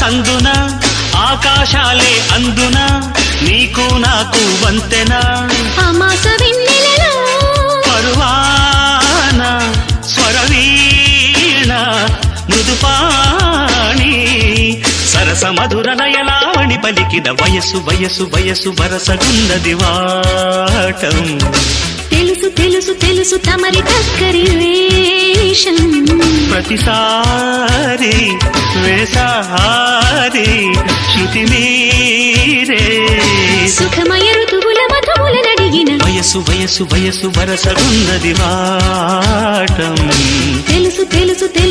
సందున ఆకాశాలే అందున నీకు నాకు వంతెనా అమాస వెన్నెలలో పరువాన స్వరవీణ మృదుపాణి సరస మధుర నయనావణి పలికిన వయసు వయసు వయసు వరసగున్నది వాటం తెలుసు తెలుసు తెలుసు తమరి దగ్గరి వేషం ప్రతిసారి వేసారి శృతి మీరే సుఖమయ ఋతువుల మధువుల నడిగిన వయసు వయసు వయసు వరసగున్నది వాటం తెలుసు తెలుసు తెలుసు